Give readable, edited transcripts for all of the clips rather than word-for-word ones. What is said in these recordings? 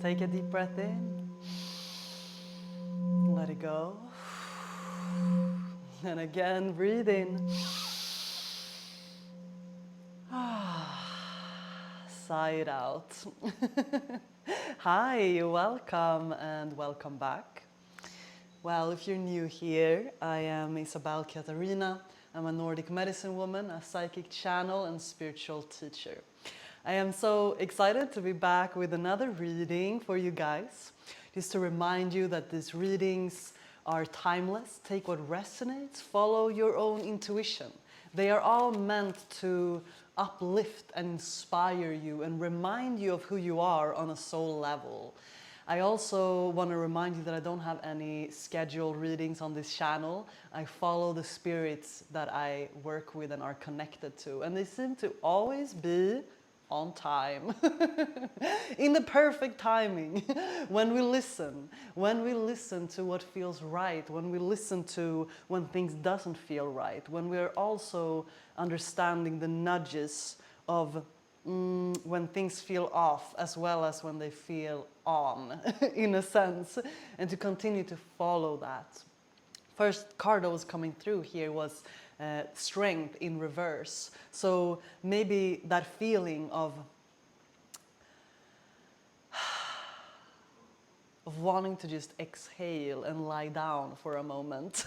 Take a deep breath in. Let it go. And again, breathe in. Sigh it out. Hi, welcome and welcome back. Well, if you're new here, I am Isabel Katarina. I'm a Nordic medicine woman, a psychic channel and spiritual teacher. I am so excited to be back with another reading for you guys. Just to remind you that these readings are timeless. Take what resonates, follow your own intuition. They are all meant to uplift and inspire you and remind you of who you are on a soul level. I also want to remind you that I don't have any scheduled readings on this channel. I follow the spirits that I work with and are connected to, and they seem to always be on time, in the perfect timing, when we listen to what feels right, when we listen to when things doesn't feel right, when we're also understanding the nudges of when things feel off as well as when they feel on, in a sense, and to continue to follow that. First card that was coming through here was strength in reverse. So maybe that feeling of wanting to just exhale and lie down for a moment.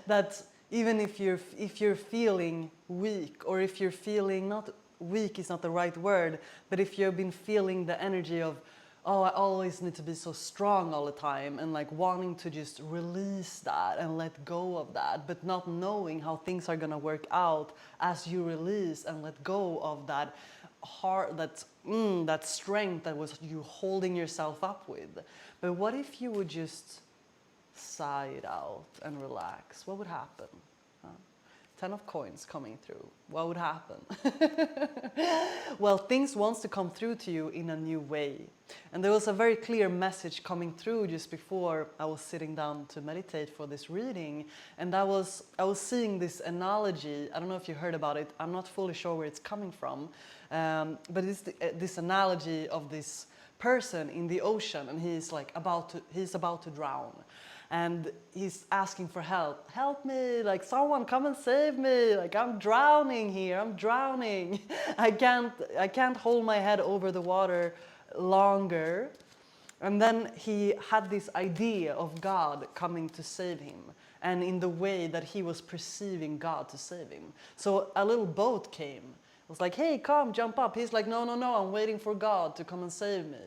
That even if you're feeling weak, or if you're feeling, not weak is not the right word, but if you've been feeling the energy of, oh, I always need to be so strong all the time, and like wanting to just release that and let go of that, but not knowing how things are gonna work out as you release and let go of that heart, that strength that was you holding yourself up with. But what if you would just sigh it out and relax? What would happen? 10 of coins coming through. What would happen? Well, things wants to come through to you in a new way. And there was a very clear message coming through just before I was sitting down to meditate for this reading. And I was seeing this analogy. I don't know if you heard about it. I'm not fully sure where it's coming from. But it's this analogy of this person in the ocean, and he's about to drown. And he's asking for help. Help me, like someone come and save me. Like I'm drowning here, I'm drowning. I can't hold my head over the water longer. And then he had this idea of God coming to save him, and in the way that he was perceiving God to save him. So a little boat came. It was like, hey, come, jump up. He's like, no, I'm waiting for God to come and save me.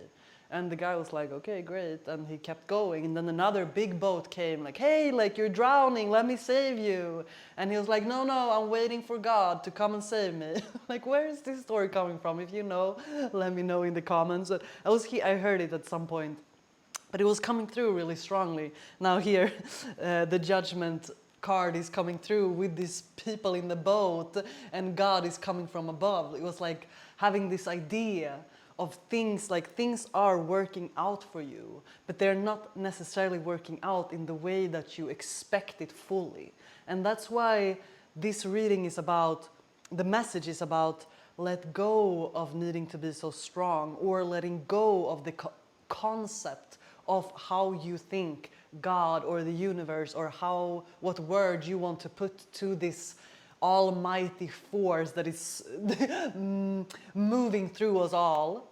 And the guy was like, okay, great. And he kept going. And then another big boat came, like, hey, like you're drowning, let me save you. And he was like, no, I'm waiting for God to come and save me. Like, where is this story coming from? If you know, let me know in the comments. I heard it at some point, but it was coming through really strongly. Now here, the judgment card is coming through with these people in the boat, and God is coming from above. It was like having this idea of things, like things are working out for you, but they're not necessarily working out in the way that you expect it fully. And that's why this reading is about, the message is about let go of needing to be so strong, or letting go of the concept of how you think God or the universe, or what word you want to put to this almighty force that is moving through us all.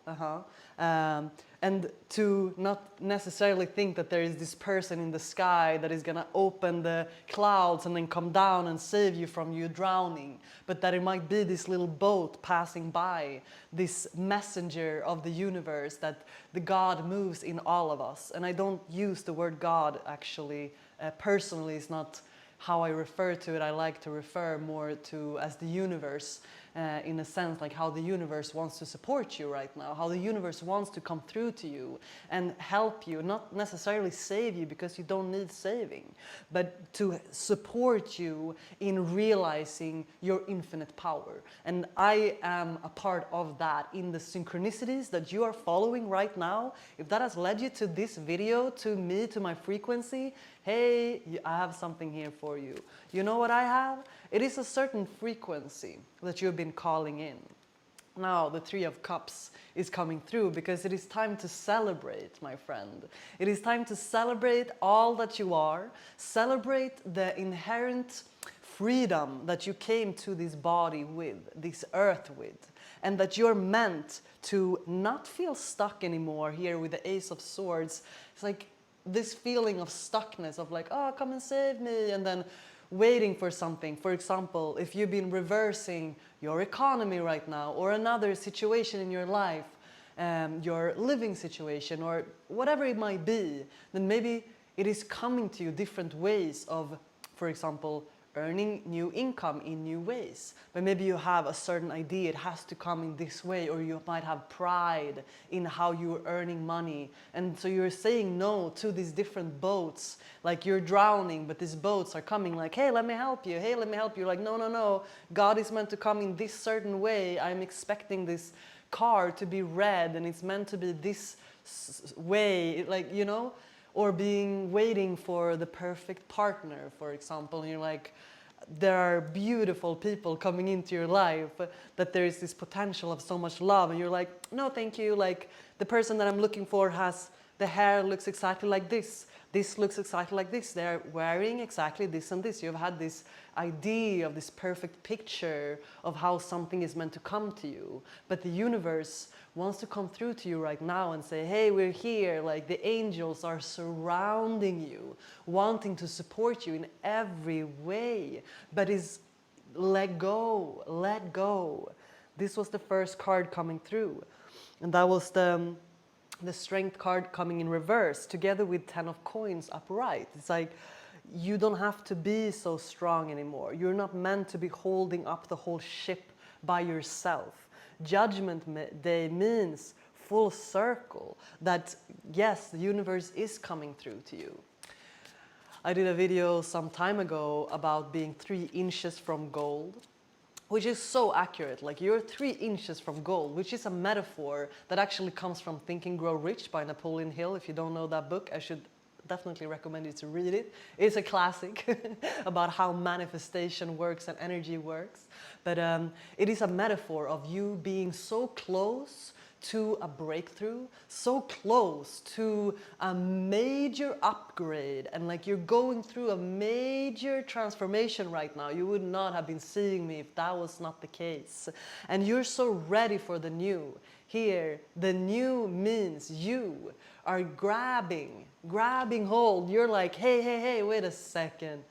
And to not necessarily think that there is this person in the sky that is going to open the clouds and then come down and save you from you drowning, but that it might be this little boat passing by, this messenger of the universe, that the God moves in all of us. And I don't use the word God, actually, personally. It's not how I refer to it. I like to refer more to as the universe, in a sense, like how the universe wants to support you right now, how the universe wants to come through to you and help you, not necessarily save you because you don't need saving, but to support you in realizing your infinite power. And I am a part of that in the synchronicities that you are following right now. If that has led you to this video, to me, to my frequency, hey, I have something here for you. You know what I have? It is a certain frequency that you've been calling in. now the Three of Cups is coming through, because it is time to celebrate, my friend. It is time to celebrate all that you are, celebrate the inherent freedom that you came to this body with, this earth with, and that you're meant to not feel stuck anymore here with the Ace of Swords. It's like this feeling of stuckness, of like, oh, come and save me, and then waiting for something. For example, if you've been reversing your economy right now, or another situation in your life, your living situation, or whatever it might be, then maybe it is coming to you different ways of, for example, earning new income in new ways. But maybe you have a certain idea, it has to come in this way, or you might have pride in how you're earning money. And so you're saying no to these different boats, like you're drowning, but these boats are coming like, hey, let me help you, hey, let me help you. Like, no, no, no, God is meant to come in this certain way. I'm expecting this car to be red, and it's meant to be this way, like, you know? Or waiting for the perfect partner, for example, and you're like, there are beautiful people coming into your life, that there is this potential of so much love, and you're like, no, thank you, like, the person that I'm looking for has, the hair looks exactly like this looks exactly like this, they're wearing exactly this and this. You've had this idea of this perfect picture of how something is meant to come to you, but the universe wants to come through to you right now and say, hey, we're here. Like, the angels are surrounding you, wanting to support you in every way, but is let go, let go. This was the first card coming through, and that was the Strength card coming in reverse, together with 10 of Coins upright. It's like, you don't have to be so strong anymore. You're not meant to be holding up the whole ship by yourself. Judgment Day means full circle, that yes, the universe is coming through to you. I did a video some time ago about being 3 inches from gold, which is so accurate. Like, you're 3 inches from gold, which is a metaphor that actually comes from Think and Grow Rich by Napoleon Hill. If you don't know that book, I should definitely recommend you to read it. It's a classic about how manifestation works and energy works. But it is a metaphor of you being so close to a breakthrough, so close to a major upgrade, and like you're going through a major transformation right now. You would not have been seeing me if that was not the case. And you're so ready for the new. Here, the new means you are grabbing hold. You're like, hey, hey, hey, wait a second.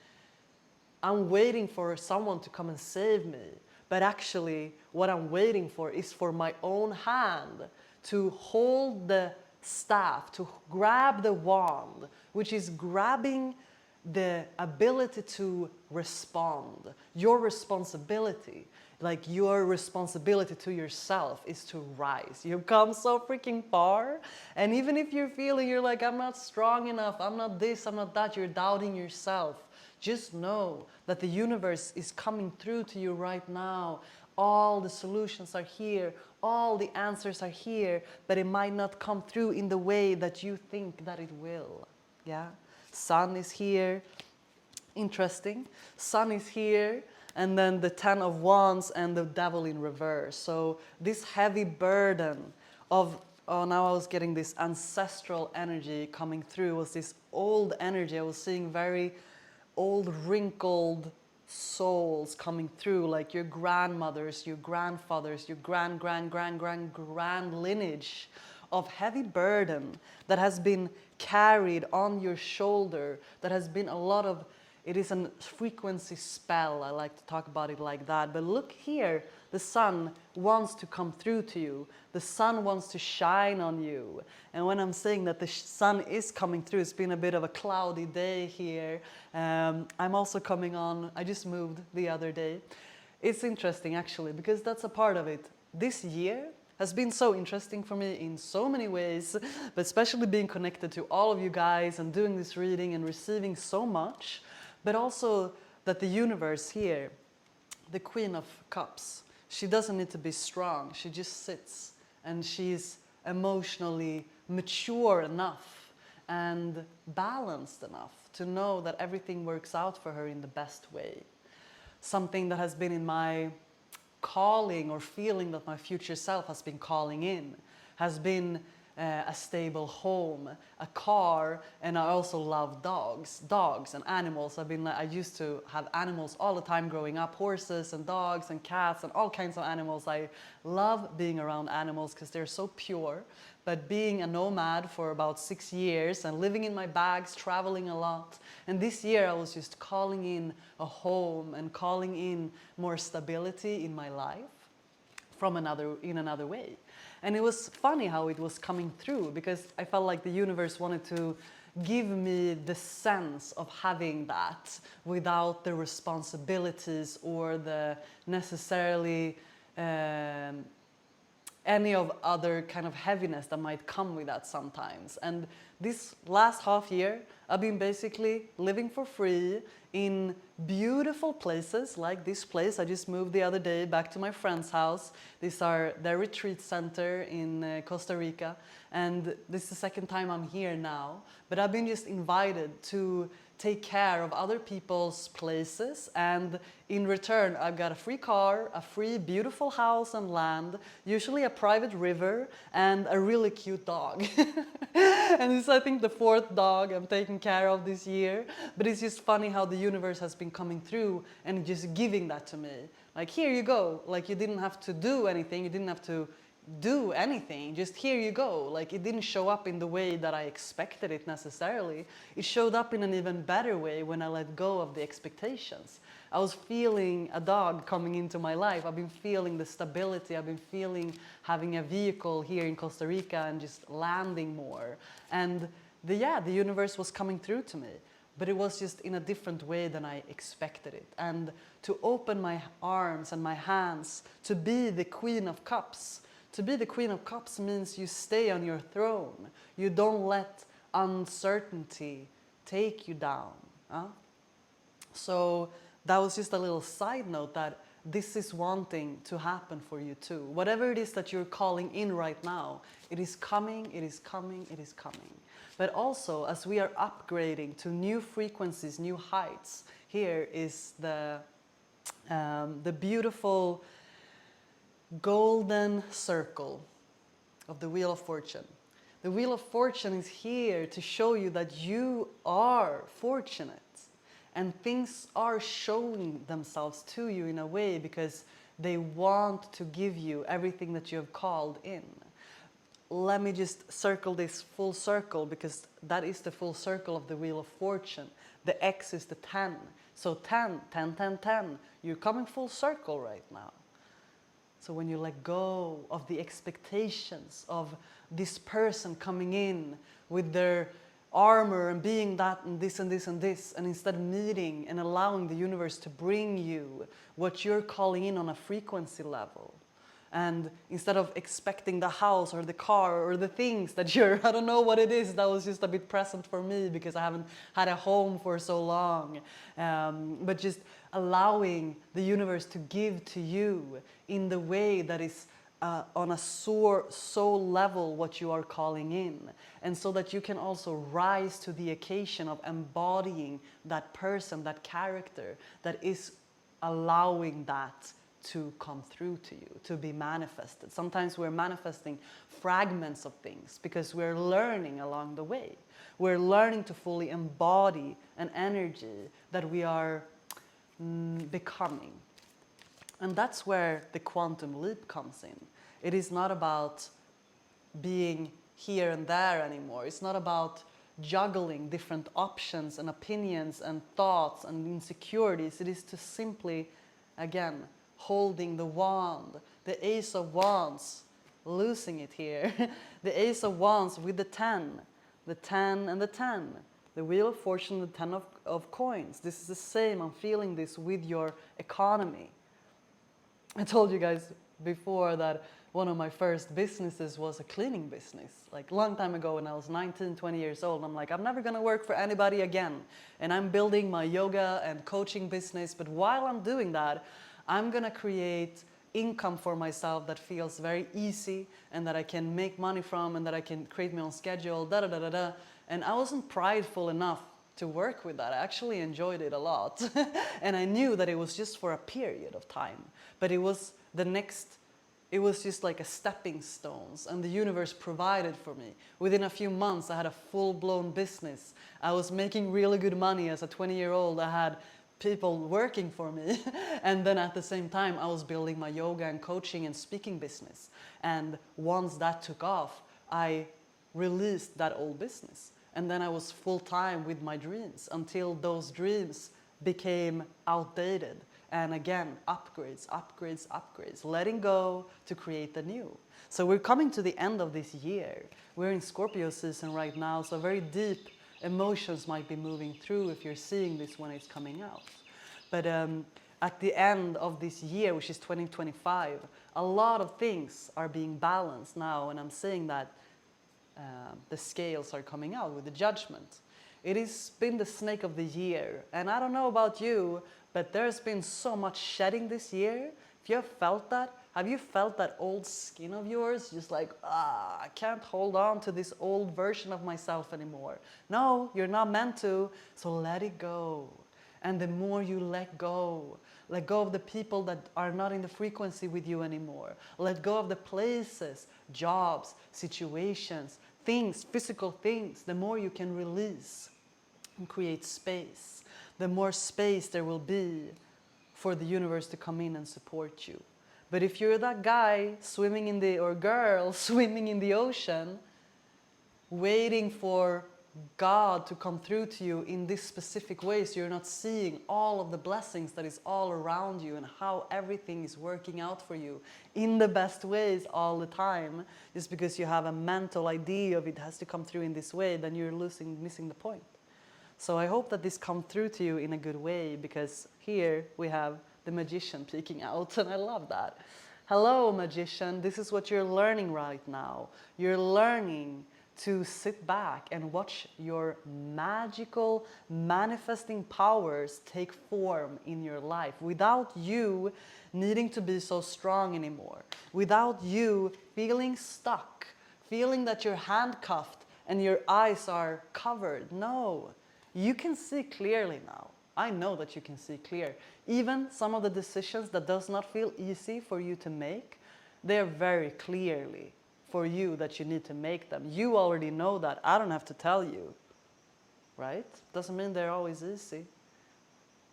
I'm waiting for someone to come and save me. But actually, what I'm waiting for is for my own hand to hold the staff, to grab the wand, which is grabbing the ability to respond. Your responsibility, like your responsibility to yourself, is to rise. You've come so freaking far. And even if you're feeling, you're like, I'm not strong enough, I'm not this, I'm not that, you're doubting yourself. Just know that the universe is coming through to you right now. All the solutions are here. All the answers are here. But it might not come through in the way that you think that it will. Yeah? Sun is here. Interesting. Sun is here. And then the 10 of Wands and the Devil in reverse. So this heavy burden of, oh, now I was getting this ancestral energy coming through. It was this old energy. I was seeing very old wrinkled souls coming through, like your grandmothers, your grandfathers, your grand lineage of heavy burden that has been carried on your shoulder, that has been a lot of, it is a frequency spell. I like to talk about it like that. But look here, the sun wants to come through to you. The sun wants to shine on you. And when I'm saying that the sun is coming through, it's been a bit of a cloudy day here. I'm also coming on, I just moved the other day. It's interesting actually, because that's a part of it. This year has been so interesting for me in so many ways, but especially being connected to all of you guys and doing this reading and receiving so much. But also that the universe here, the Queen of Cups, she doesn't need to be strong. She just sits, and she's emotionally mature enough and balanced enough to know that everything works out for her in the best way. Something that has been in my calling or feeling that my future self has been calling in has been a stable home, a car, and I also love dogs and animals. I used to have animals all the time growing up, horses and dogs and cats and all kinds of animals. I love being around animals because they're so pure. But being a nomad for about 6 years and living in my bags, traveling a lot, and this year I was just calling in a home and calling in more stability in my life in another way. And it was funny how it was coming through, because I felt like the universe wanted to give me the sense of having that without the responsibilities or the necessarily any of other kind of heaviness that might come with that sometimes. And this last half year, I've been basically living for free in beautiful places like this place. I just moved the other day back to my friend's house. These are their retreat center in Costa Rica. And this is the second time I'm here now. But I've been just invited to take care of other people's places, and in return I've got a free car, a free beautiful house and land, usually a private river, and a really cute dog. And this is, I think, the 4th dog I'm taking care of this year. But it's just funny how the universe has been coming through and just giving that to me. Like, here you go. Like, you didn't have to do anything, you didn't have to do anything, just here you go. Like, it didn't show up in the way that I expected it necessarily. It showed up in an even better way when I let go of the expectations. I was feeling a dog coming into my life. I've been feeling the stability. I've been feeling having a vehicle here in Costa Rica and just landing more. And the universe was coming through to me. But it was just in a different way than I expected it. And to open my arms and my hands to be the Queen of Cups. To be the Queen of Cups means you stay on your throne. You don't let uncertainty take you down. So that was just a little side note that this is wanting to happen for you too. Whatever it is that you're calling in right now, it is coming, it is coming, it is coming. But also, as we are upgrading to new frequencies, new heights, here is the beautiful golden circle of the Wheel of Fortune. The Wheel of Fortune is here to show you that you are fortunate and things are showing themselves to you in a way because they want to give you everything that you have called in. Let me just circle this full circle, because that is the full circle of the Wheel of Fortune. The X is the 10. So 10, 10, 10, 10. You're coming full circle right now. So when you let go of the expectations of this person coming in with their armor and being that and this and this and this, and instead meeting and allowing the universe to bring you what you're calling in on a frequency level. And instead of expecting the house or the car or the things that I don't know what it is, that was just a bit present for me because I haven't had a home for so long. But just allowing the universe to give to you in the way that is on a soul level what you are calling in. And so that you can also rise to the occasion of embodying that person, that character that is allowing that to come through to you, to be manifested. Sometimes we're manifesting fragments of things because we're learning along the way. We're learning to fully embody an energy that we are becoming. And that's where the quantum leap comes in. It is not about being here and there anymore. It's not about juggling different options and opinions and thoughts and insecurities. It is to simply, again, holding the wand, the Ace of Wands, losing it here. The Ace of Wands with the 10 and the 10. The Wheel of Fortune, the 10 of coins. This is the same. I'm feeling this with your economy. I told you guys before that one of my first businesses was a cleaning business. Like a long time ago when I was 19, 20 years old. I'm like, I'm never going to work for anybody again. And I'm building my yoga and coaching business. But while I'm doing that, I'm going to create income for myself that feels very easy and that I can make money from and that I can create my own schedule, And I wasn't prideful enough to work with that. I actually enjoyed it a lot. And I knew that it was just for a period of time. But it was it was just like a stepping stones, and the universe provided for me. Within a few months, I had a full-blown business. I was making really good money as a 20-year-old. I had people working for me. And then at the same time, I was building my yoga and coaching and speaking business. And once that took off, I released that old business. And then I was full-time with my dreams until those dreams became outdated. And again, upgrades, upgrades, upgrades, letting go to create the new. So we're coming to the end of this year. We're in Scorpio season right now, so very deep emotions might be moving through if you're seeing this when it's coming out. But at the end of this year, which is 2025, a lot of things are being balanced now, and I'm saying that the scales are coming out with the judgment. It has been the snake of the year, and I don't know about you, but there's been so much shedding this year. If you have felt that, have you felt that old skin of yours? Just like, I can't hold on to this old version of myself anymore. No, you're not meant to, so let it go. And the more you let go of the people that are not in the frequency with you anymore. Let go of the places, jobs, situations, things, physical things. The more you can release and create space, the more space there will be for the universe to come in and support you. But if you're that guy swimming in the, or girl swimming in the ocean, waiting for God to come through to you in this specific way, so you're not seeing all of the blessings that is all around you and how everything is working out for you in the best ways all the time, just because you have a mental idea of it has to come through in this way, then you're missing the point. So I hope that this comes through to you in a good way, because here we have the magician peeking out, and I love that. Hello, magician. This is what you're learning right now. You're learning to sit back and watch your magical manifesting powers take form in your life without you needing to be so strong anymore, without you feeling stuck, feeling that you're handcuffed and your eyes are covered. No, you can see clearly now. I know that you can see clear. Even some of the decisions that does not feel easy for you to make, they're very clearly for you that you need to make them. You already know that. I don't have to tell you, right? Doesn't mean they're always easy.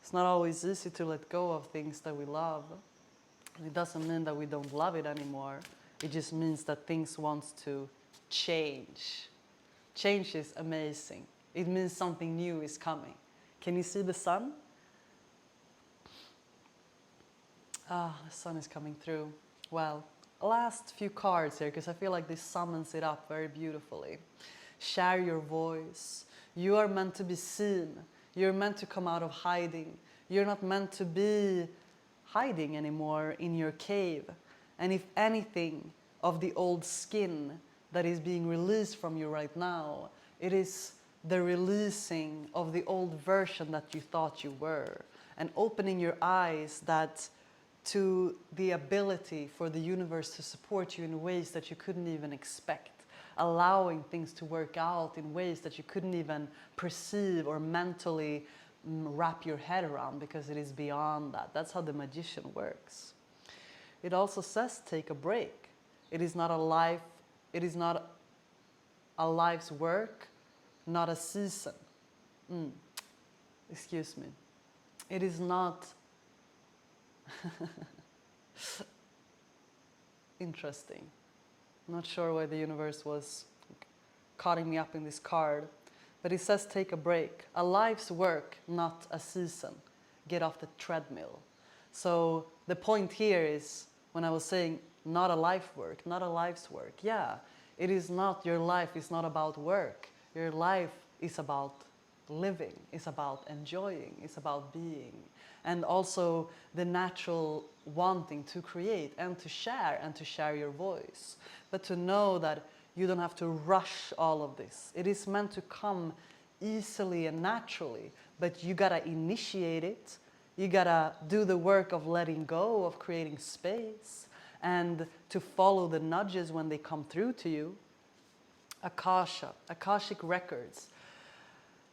It's not always easy to let go of things that we love. It doesn't mean that we don't love it anymore. It just means that things want to change. Change is amazing. It means something new is coming. Can you see the sun? The sun is coming through. Well, last few cards here, because I feel like this summons it up very beautifully. Share your voice. You are meant to be seen. You're meant to come out of hiding. You're not meant to be hiding anymore in your cave. And if anything of the old skin that is being released from you right now, it is the releasing of the old version that you thought you were, and opening your eyes to the ability for the universe to support you in ways that you couldn't even expect, allowing things to work out in ways that you couldn't even perceive or mentally wrap your head around, because it is beyond that. That's how the magician works. It also says take a break. It is not a life's work, not a season. Excuse me. It is not interesting. I'm not sure why the universe was caughting me up in this card, but it says take a break. A life's work, not a season. Get off the treadmill. So the point here is, when I was saying not a life work, not a life's work, yeah, it is not, your life is not about work. Your life is about living, it's about enjoying, it's about being. And also the natural wanting to create and to share your voice. But to know that you don't have to rush all of this. It is meant to come easily and naturally, but you gotta initiate it. You gotta do the work of letting go, of creating space, and to follow the nudges when they come through to you. Akashic records.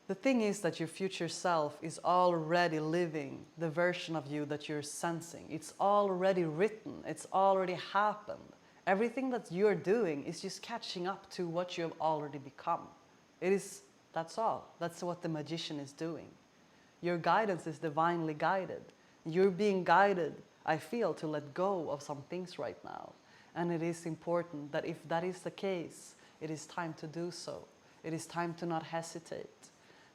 The thing is that your future self is already living the version of you that you're sensing. It's already written. It's already happened. Everything that you're doing is just catching up to what you have already become. That's all. That's what the magician is doing. Your guidance is divinely guided. You're being guided, I feel, to let go of some things right now. And it is important that if that is the case, it is time to do so. It is time to not hesitate.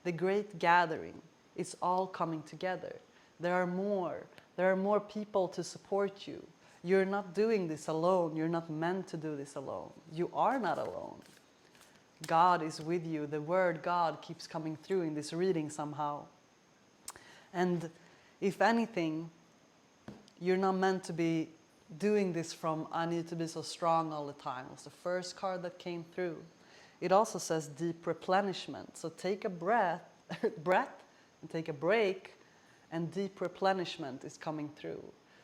The great gathering is all coming together. There are more people to support you. You're not doing this alone. You're not meant to do this alone. You are not alone. God is with you. The word God keeps coming through in this reading somehow. And if anything, you're not meant to be doing this from I need to be so strong all the time. It's the first card that came through. It also says deep replenishment. So take a breath and take a break, and deep replenishment is coming through.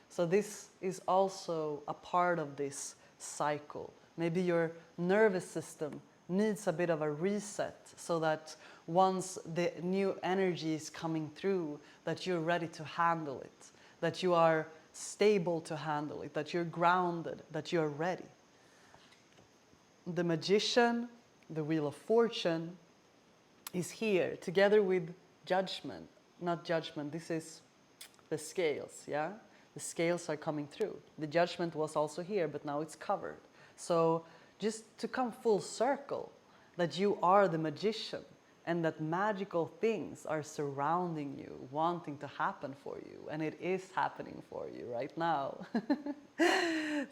So this is also a part of this cycle. Maybe your nervous system needs a bit of a reset so that once the new energy is coming through, that you're ready to handle it, that you are stable to handle it, that you're grounded, that you're ready. The magician, the Wheel of Fortune, is here together with judgment. Not judgment, this is the scales, yeah? The scales are coming through. The judgment was also here, but now it's covered. So just to come full circle, that you are the magician and that magical things are surrounding you, wanting to happen for you. And it is happening for you right now.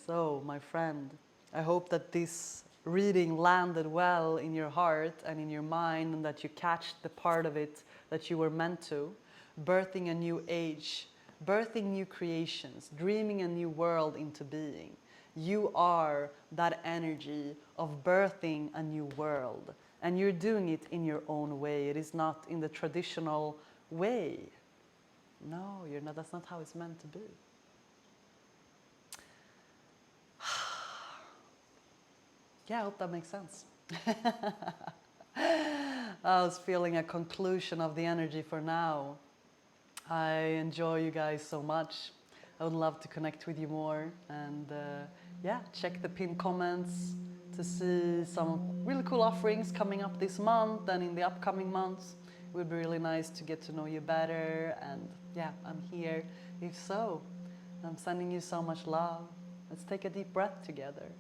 So, my friend, I hope that this reading landed well in your heart and in your mind, and that you catch the part of it that you were meant to. Birthing a new age, birthing new creations, dreaming a new world into being. You are that energy of birthing a new world. And you're doing it in your own way. It is not in the traditional way. No, you're not. That's not how it's meant to be. Yeah, I hope that makes sense. I was feeling a conclusion of the energy for now. I enjoy you guys so much. I would love to connect with you more. And yeah, check the pinned comments to see some really cool offerings coming up this month and in the upcoming months. It would be really nice to get to know you better. And yeah, I'm here. If so, I'm sending you so much love. Let's take a deep breath together.